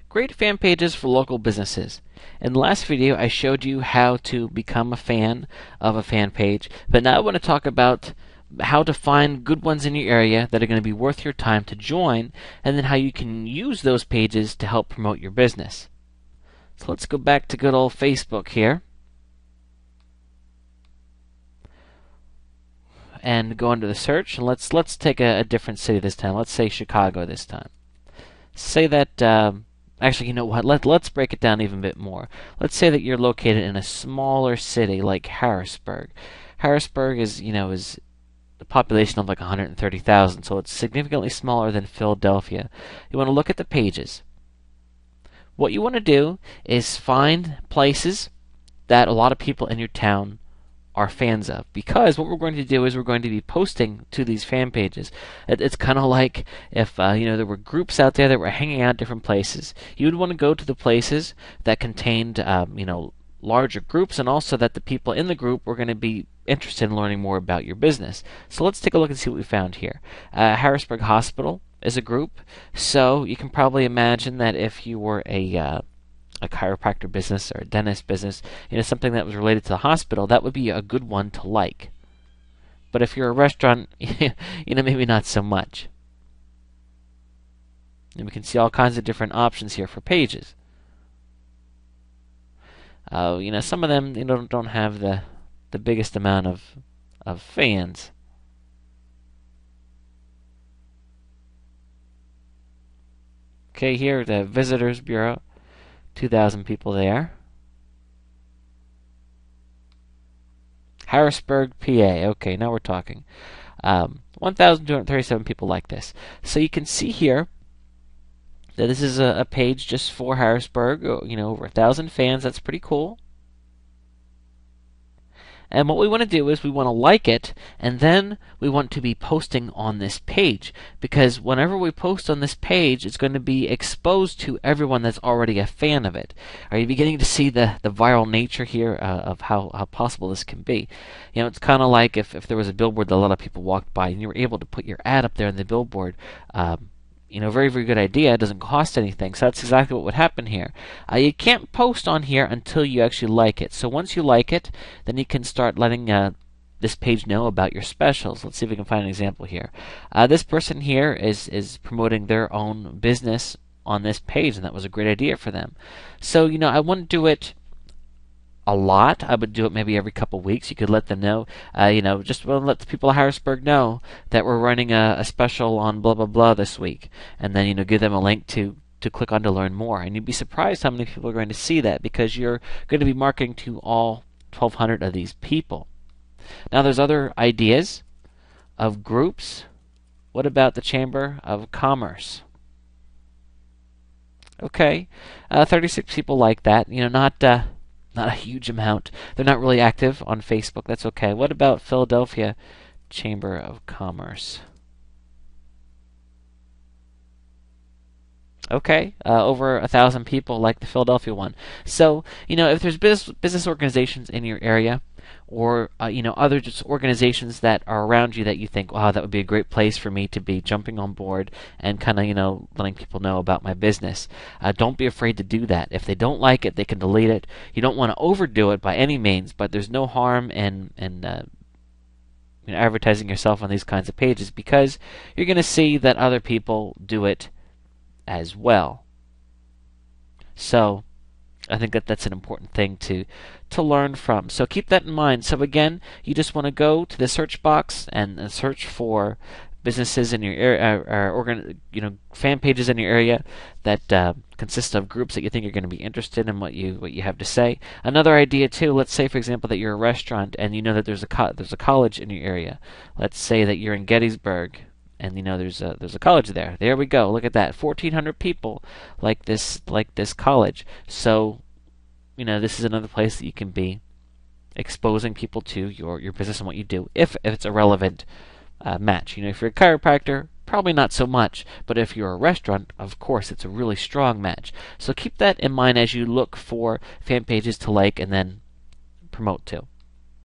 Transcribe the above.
Great fan pages for local businesses. In the last video, I showed you how to become a fan of a fan page, but now I want to talk about how to find good ones in your area that are going to be worth your time to join, and then how you can use those pages to help promote your business. So let's go back to good old Facebook here and go into the search, and let's take a different city this time. Let's say Chicago this time. Say that actually, you know what? Let's break it down even a bit more. Let's say that you're located in a smaller city like Harrisburg. Harrisburg is a population of like 130,000, so it's significantly smaller than Philadelphia. You want to look at the pages. What you want to do is find places that a lot of people in your town are fans of, because what we're going to do is we're going to be posting to these fan pages. It's kind of like if there were groups out there that were hanging out at different places. You would want to go to the places that contained larger groups, and also that the people in the group were going to be interested in learning more about your business. So let's take a look and see what we found here. Harrisburg Hospital is a group, so you can probably imagine that if you were a chiropractor business or a dentist business, something that was related to the hospital, that would be a good one to like. But if you're a restaurant, maybe not so much. And we can see all kinds of different options here for pages. Some of them don't have the biggest amount of fans. Okay, here the Visitors Bureau. 2,000 people there. Harrisburg, PA. Okay, now we're talking. 1,237 people like this. So you can see here that this is a page just for Harrisburg. Over 1,000 fans. That's pretty cool. And what we want to do is we want to like it, and then we want to be posting on this page, because whenever we post on this page, it's going to be exposed to everyone that's already a fan of it. Are you beginning to see the viral nature here of how possible this can be? It's kind of like if there was a billboard that a lot of people walked by, and you were able to put your ad up there on the billboard. Very, very good idea. It doesn't cost anything. So that's exactly what would happen here. You can't post on here until you actually like it. So once you like it, then you can start letting this page know about your specials. Let's see if we can find an example here. This person here is promoting their own business on this page, and that was a great idea for them. So, I wouldn't do it a lot. I would do it maybe every couple weeks. You could let them know, just let the people of Harrisburg know that we're running a special on blah blah blah this week, and then give them a link to click on to learn more. And you'd be surprised how many people are going to see that, because you're going to be marketing to all 1,200 of these people. Now there's other ideas of groups. What about the Chamber of Commerce? Okay, 36 people like that. Not a huge amount. They're not really active on Facebook. That's okay. What about Philadelphia Chamber of Commerce? Okay, over 1,000 people like the Philadelphia one. So, if there's business organizations in your area, or other just organizations that are around you that you think, wow, that would be a great place for me to be jumping on board and kind of letting people know about my business, don't be afraid to do that. If they don't like it, they can delete it. You don't want to overdo it by any means, but there's no harm in advertising yourself on these kinds of pages, because you're going to see that other people do it as well. So I think that's an important thing to learn from. So keep that in mind. So again, you just want to go to the search box and search for businesses in your area, or fan pages in your area that consist of groups that you think are going to be interested in what you have to say. Another idea too. Let's say, for example, that you're a restaurant and you know that there's a college in your area. Let's say that you're in Gettysburg, and there's a college there. There we go. Look at that. 1,400 people like this college. So, this is another place that you can be exposing people to your business and what you do, if it's a relevant match. If you're a chiropractor, probably not so much. But if you're a restaurant, of course, it's a really strong match. So keep that in mind as you look for fan pages to like and then promote to.